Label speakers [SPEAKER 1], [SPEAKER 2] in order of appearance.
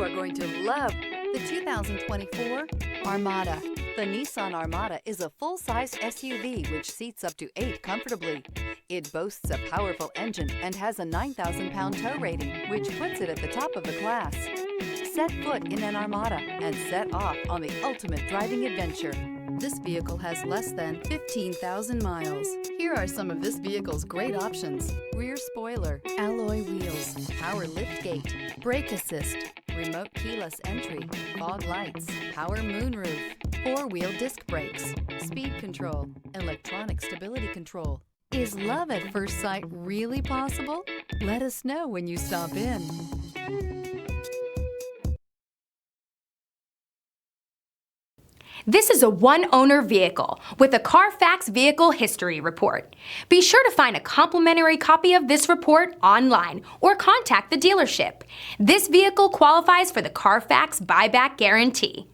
[SPEAKER 1] are going to love the 2024 Armada. The Nissan Armada is a full-sized SUV which seats up to 8 comfortably. It boasts a powerful engine and has a 9,000-pound tow rating, which puts it at the top of the class. Set foot in an Armada and set off on the ultimate driving adventure. This vehicle has less than 15,000 miles. Here are some of this vehicle's great options: rear spoiler, alloy wheels, power liftgate, brake assist, remote keyless entry, fog lights, power moonroof, 4-wheel disc brakes, speed control, electronic stability control. Is love at first sight really possible? Let us know when you stop in.
[SPEAKER 2] This is a one-owner vehicle with a Carfax Vehicle History Report. Be sure to find a complimentary copy of this report online or contact the dealership. This vehicle qualifies for the Carfax Buyback Guarantee.